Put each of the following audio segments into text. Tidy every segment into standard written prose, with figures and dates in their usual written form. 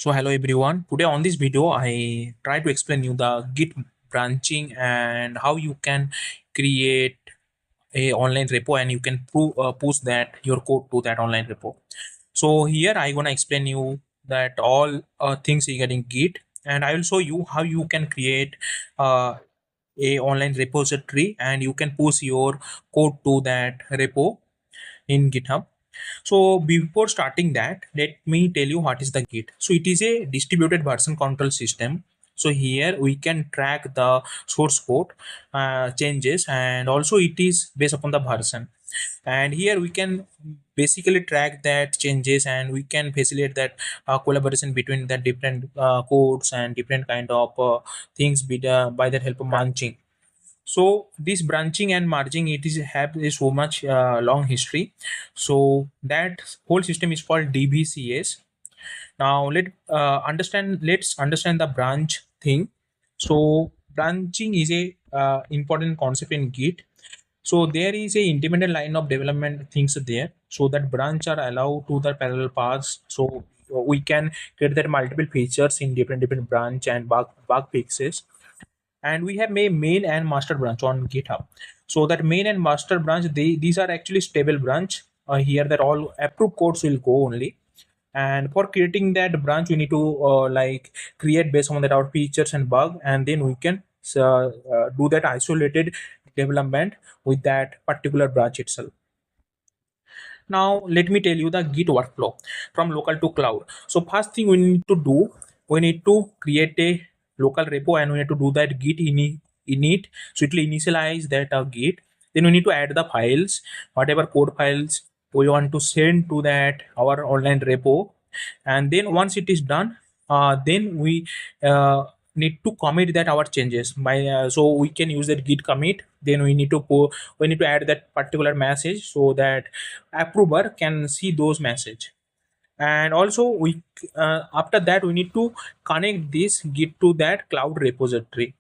So hello everyone. Today on this video, I try to explain you the Git branching and how you can create a online repo and you can push that your code to that online repo. So here I gonna explain you that all things regarding Git, and I will show you how you can create uh, a online repository and you can push your code to that repo in GitHub. So before starting that, let me tell you what is the Git. So it is a distributed version control system. So here we can track the source code changes, and also it is based upon the version. And here we can basically track that changes, and we can facilitate that collaboration between the different codes and different kind of things by the help of branching. So this branching and merging, it is have a so much long history. So that whole system is called dbcs. Now let's understand the branch thing. So branching is a important concept in Git. So there is a independent line of development things there, so that branch are allowed to the parallel paths. So we can get that multiple features in different branch and bug fixes. And we have main and master branch on GitHub. So that main and master branch, these are actually stable branch. Here that all approved codes will go only. And for creating that branch, we need to like create based on that our features and bug, and then we can do that isolated development with that particular branch itself. Now let me tell you the Git workflow from local to cloud. So first thing we need to do, we need to create a local repo, and we need to do that Git init. So it will initialize that Git. Then we need to add the files, whatever code files we want to send to that our online repo. And then once it is done, then we need to commit that our changes by so we can use that Git commit. Then we need to add that particular message so that approver can see those message. And also we after that we need to connect this Git to that cloud repository.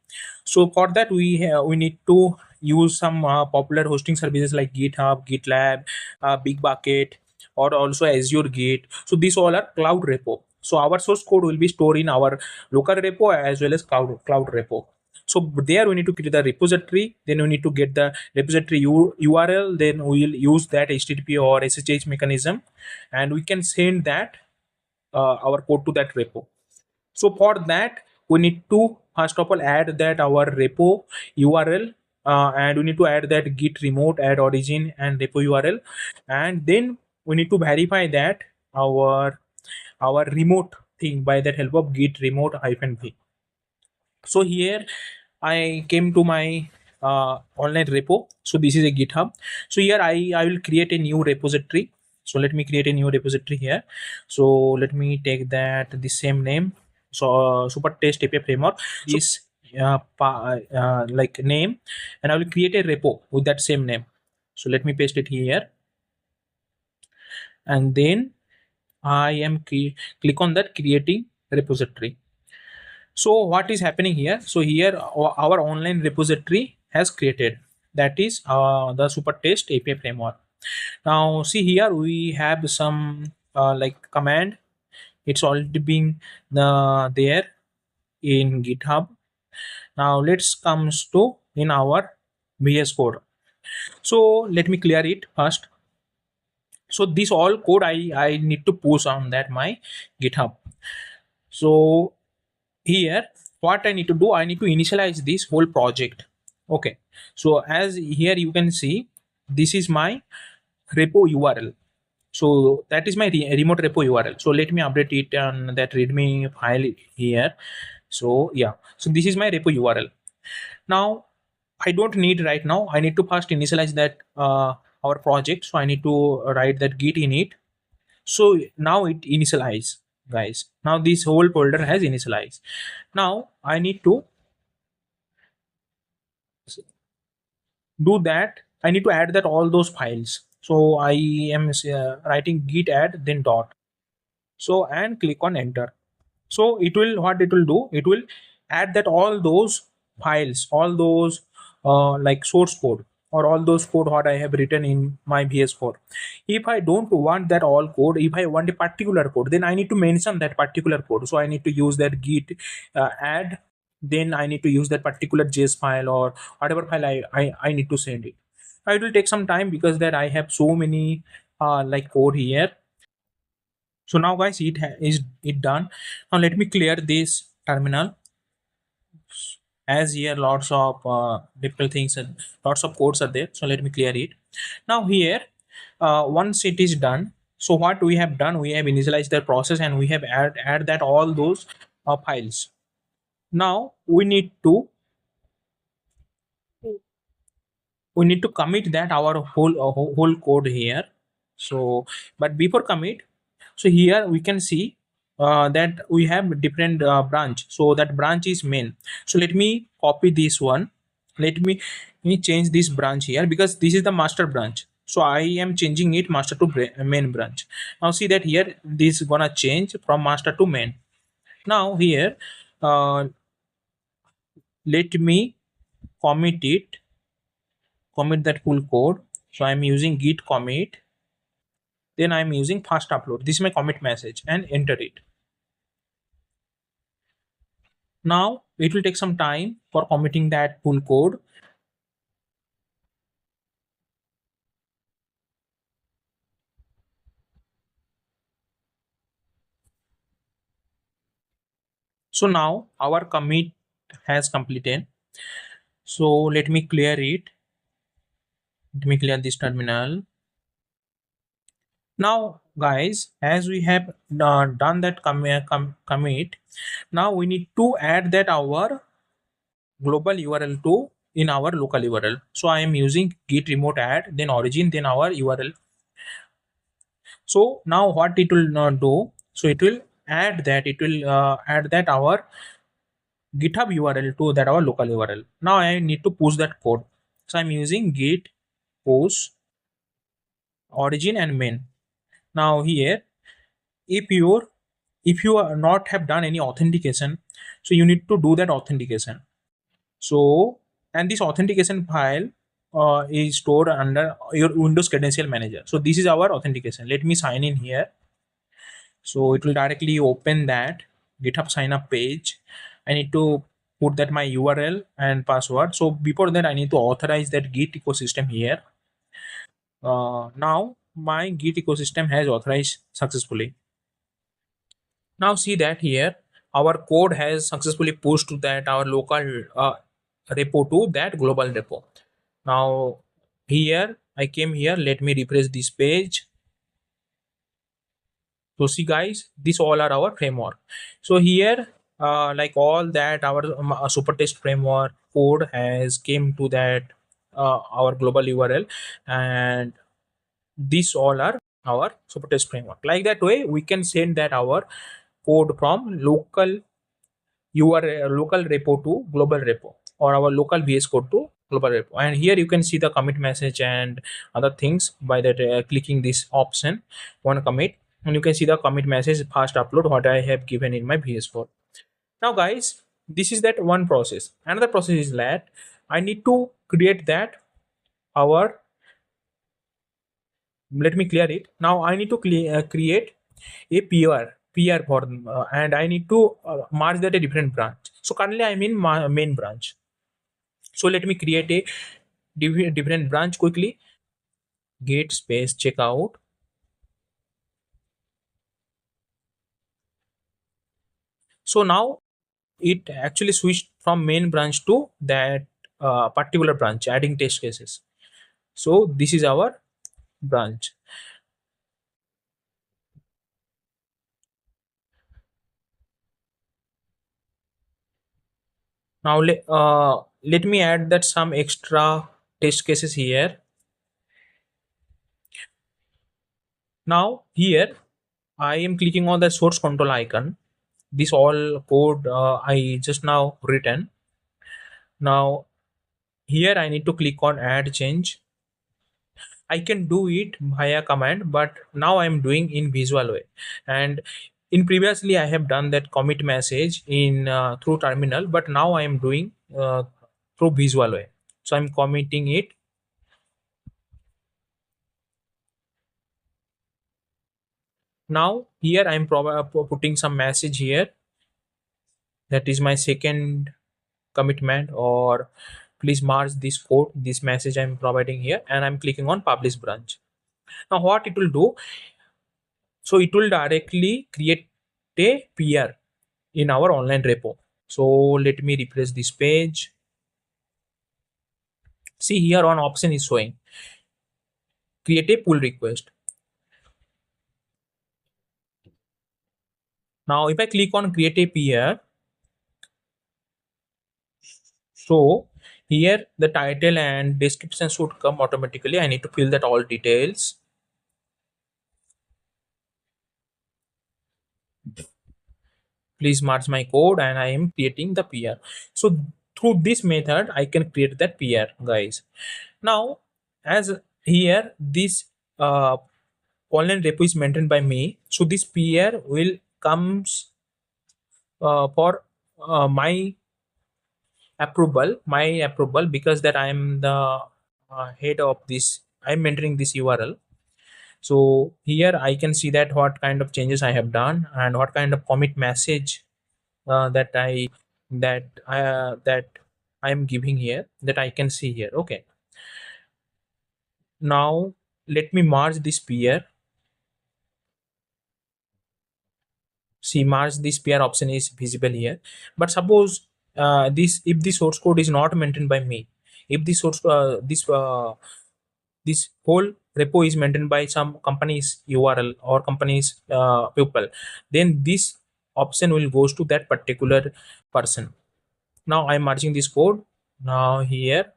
So for that we need to use some popular hosting services like GitHub, GitLab, Bitbucket, or also Azure Git. So these all are cloud repo. So our source code will be stored in our local repo as well as cloud repo. So there we need to create the repository. Then we need to get the repository URL. Then we will use that HTTP or SSH mechanism, and we can send that our code to that repo. So for that, we need to first of all add that our repo URL, and we need to add that git remote add origin and repo URL, and then we need to verify that our remote thing by that help of git remote -v. So here I came to my online repo. So this is a GitHub. So here I will create a new repository. So let me create a new repository here. So let me take that the same name. So super test API framework is like name, and I will create a repo with that same name. So let me paste it here, and then I am click on that creating repository. So what is happening here? So here our online repository has created, that is the super test API framework. Now see here we have some like command. It's already being there in GitHub. Now let's comes to in our VS code. So let me clear it first. So this all code I need to push on that my GitHub. So here what I need to do, I need to initialize this whole project. Okay, so as here you can see, this is my repo URL. So that is my remote repo URL. So let me update it on that readme file here. So yeah, so this is my repo URL. Now I don't need right now, I need to first initialize that our project. So I need to write that git init. So now it initialize, guys. Now this whole folder has initialized. Now I need to do that. I need to add that all those files. So I am writing git add then dot. So and click on enter. So it will, what it will do, it will add that all those files, all those like source code. or all those code what I have written in my VS4. If I don't want that all code, if I want a particular code, then I need to mention that particular code. So I need to use that git add. Then I need to use that particular JS file or whatever file I need to send it. It will take some time because that I have so many like code here. So now guys, is it done. Now let me clear this terminal, as here lots of different things and lots of codes are there. So let me clear it. Now here, once it is done, so what we have done, we have initialized the process and we have add that all those files. Now we need to commit that our whole code here. So but before commit, so here we can see that we have different branch. So that branch is main. So let me copy this one. Let me change this branch here because this is the master branch. So I am changing it master to main branch. Now see that here this is gonna change from master to main. Now here, let me commit it, commit that full code. So I'm using git commit, then I'm using fast upload. This is my commit message and enter it. Now it will take some time for committing that full code. So now our commit has completed. So let me clear it. Let me clear this terminal. Now guys, as we have done that commit, now we need to add that our global URL to in our local URL. So I am using git remote add, then origin, then our URL. So now what it will not do, so it will add that our GitHub URL to that our local URL. Now I need to push that code. So I'm using git push origin and main. Now here, if you are not have done any authentication, so you need to do that authentication. So and this authentication file is stored under your Windows Credential Manager. So this is our authentication. Let me sign in here. So it will directly open that GitHub sign up page. I need to put that my URL and password. So before that, I need to authorize that Git ecosystem here. Now my Git ecosystem has authorized successfully. Now see that here our code has successfully pushed to that our local repo to that global repo. Now here I came here. Let me refresh this page. So see guys, these all are our framework. So here, like all that our super test framework code has came to that our global URL, and these all are our super test framework. Like that way, we can send that our code from local URL, local repo to global repo, or our local VS Code to global repo. And here you can see the commit message and other things by that clicking this option, one commit, and you can see the commit message fast upload what I have given in my VS4. Now guys, this is that one process. Another process is that I need to create that our, let me clear it. Now I need to create a PR for and I need to merge that a different branch. So currently I'm in my main branch. So let me create a different branch quickly. Git space checkout. So now it actually switched from main branch to that particular branch, adding test cases. So this is our branch. Now let me add that some extra test cases here. Now here I am clicking on the source control icon. This all code I just now written. Now here I need to click on add change. I can do it via command, but now I'm doing in visual way. And in previously I have done that commit message in through terminal, but now I am doing through visual way. So I'm committing it. Now here I'm putting some message here, that is my second commitment, or please merge this code, this message I'm providing here, and I'm clicking on publish branch. Now what it will do, so it will directly create a peer in our online repo. So let me refresh this page. See, here one option is showing create a pull request. Now if I click on create a peer, so here the title and description should come automatically. I need to fill that all details. Please merge my code, and I am creating the peer. So through this method I can create that peer, guys. Now as here this online repo is maintained by me, so this peer will comes for my approval, because that I am the head of this, I'm mentoring this URL. So here I can see that what kind of changes I have done and what kind of commit message that I am giving here, that I can see here. Okay, now let me merge this peer. See, merge this peer option is visible here. But suppose this if the source code is not maintained by me, if the source this whole repo is maintained by some company's URL or company's people, then this option will goes to that particular person. Now I'm merging this code. Now here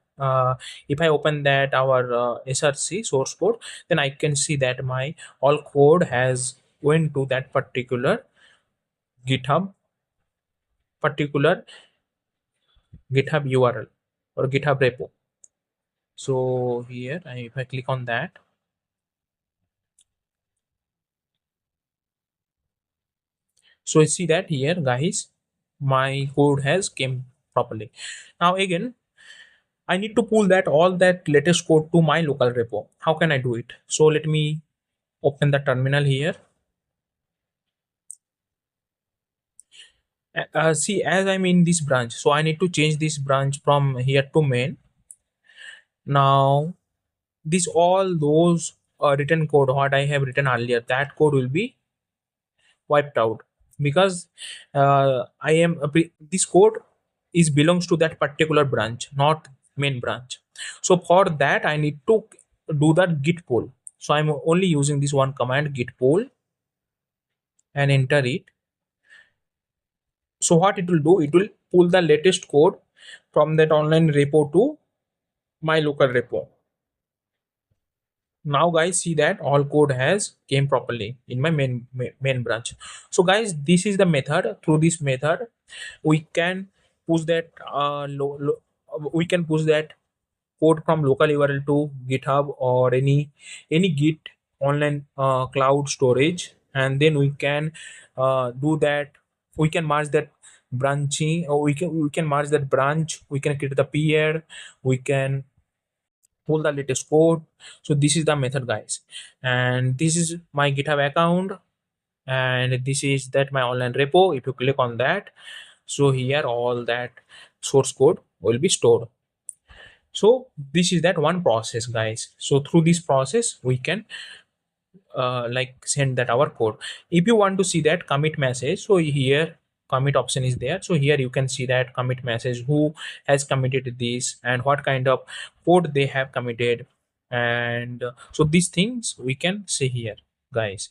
if I open that our src source code, then I can see that my all code has went to that github particular github URL or github repo. So here if I click on that, so you see that here, guys, my code has came properly. Now again I need to pull that all that latest code to my local repo. How can I do it? So let me open the terminal here. See, as I'm in this branch, so I need to change this branch from here to main. Now this all those written code what I have written earlier, that code will be wiped out, because I am this code is belongs to that particular branch, not main branch. So for that I need to do that git pull. So I'm only using this one command, git pull, and enter it. So what it will do, it will pull the latest code from that online repo to my local repo. Now guys, see that all code has came properly in my main branch. So guys, this is the method. Through this method we can push that we can push that code from local URL to GitHub or any Git online cloud storage, and then we can do that. We can merge that branching, or we can merge that branch. We can create the peer. We can pull the latest code. So this is the method, guys, and this is my GitHub account, and this is that my online repo. If you click on that, so here all that source code will be stored. So this is that one process, guys. So through this process we can like send that our code. If you want to see that commit message, so here commit option is there. So here you can see that commit message, who has committed this and what kind of code they have committed, and so these things we can see here, guys.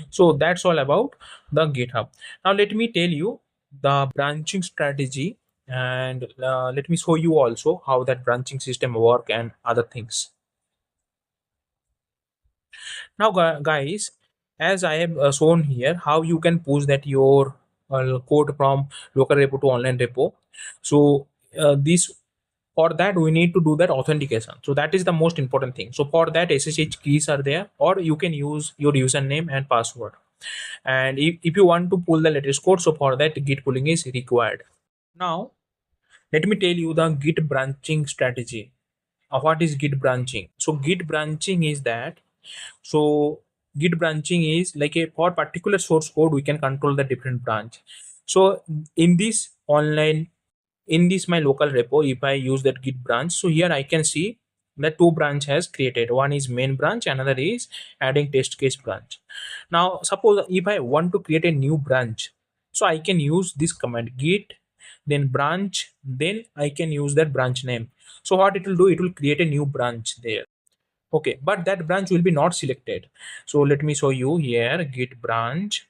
So that's all about the GitHub. Now let me tell you the branching strategy, and let me show you also how that branching system work and other things. Now guys, as I have shown here how you can push that your code from local repo to online repo. So this for that we need to do that authentication. So that is the most important thing. So for that SSH keys are there, or you can use your username and password. And if you want to pull the latest code, so for that git pulling is required. Now let me tell you the git branching strategy. What is git branching? So git branching is that, so Git branching is like a for particular source code we can control the different branch. So in this online, in this my local repo, if I use that git branch, so here I can see that two branch has created. One is main branch, another is adding test case branch. Now suppose if I want to create a new branch, so I can use this command git then branch, then I can use that branch name. So what it will do, it will create a new branch there. Okay, but that branch will be not selected. So let me show you here, git branch,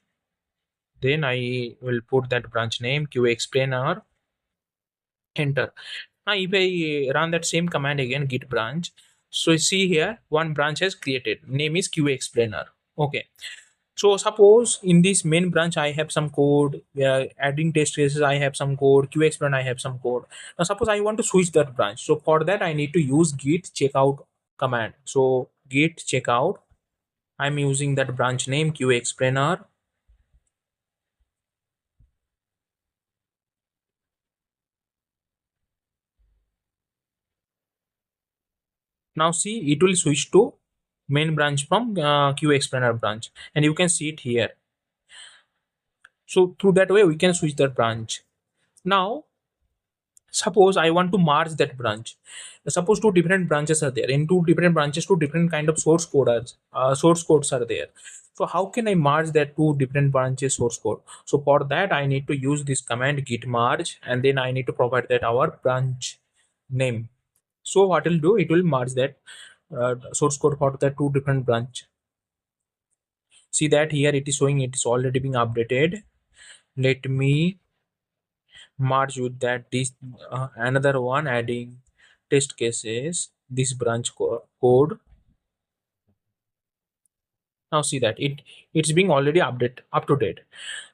then I will put that branch name qa explainer, enter. Now if I run that same command again, git branch, so you see here one branch has created, name is qa explainer. Okay, so suppose in this main branch I have some code, adding test cases I have some code, qa explainer I have some code. Now suppose I want to switch that branch, so for that I need to use git checkout command. So git checkout, I'm using that branch name qa explainer. Now see, it will switch to main branch from qa explainer branch, and you can see it here. So through that way we can switch that branch. Now suppose I want to merge that branch. Suppose two different branches are there. In two different branches, two different kind of source codes are there. So how can I merge that two different branches source code? So for that I need to use this command git merge, and then I need to provide that our branch name. So what will do, it will merge that source code for the two different branch. See that here it is showing it is already being updated. Let me merge with that this another one, adding test cases, this branch code. Now see that it's being already update up to date,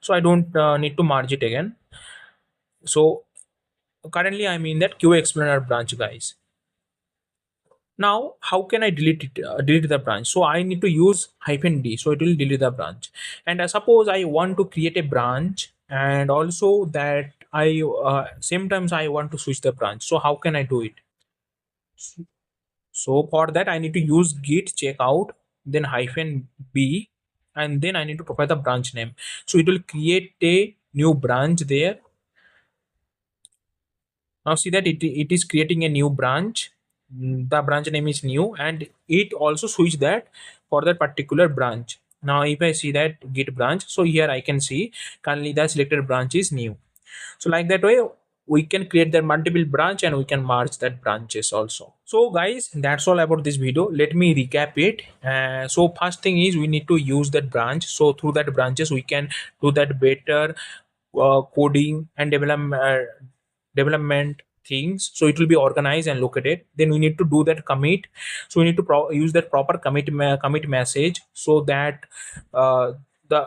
so I don't need to merge it again. So currently I'm in that qa explainer branch, guys. Now how can I delete it, delete the branch? So I need to use -d, so it will delete the branch. And suppose I want to create a branch, and also that I same times I want to switch the branch, so how can I do it? So for that I need to use git checkout, then -b, and then I need to provide the branch name. So it will create a new branch there. Now see that it is creating a new branch. The branch name is new, and it also switch that for that particular branch. Now if I see that git branch, so here I can see currently the selected branch is new. So like that way we can create that multiple branch, and we can merge that branches also. So guys, that's all about this video. Let me recap it. So first thing is we need to use that branch, so through that branches we can do that better coding and development things, so it will be organized and located. Then we need to do that commit, so we need to use that proper commit message, so that uh, the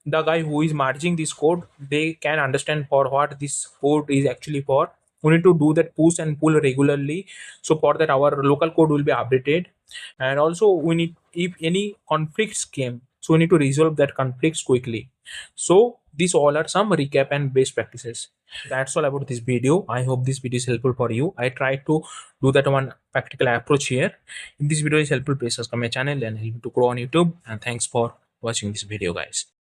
the guy who is merging this code, they can understand for what this code is actually for. We need to do that push and pull regularly, so for that our local code will be updated. And also we need, if any conflicts came, so we need to resolve that conflicts quickly. So these all are some recap and best practices. That's all about this video. I hope this video is helpful for you. I try to do that one practical approach here. If this video is helpful, please subscribe my channel and help me to grow on YouTube. And thanks for watching this video, guys.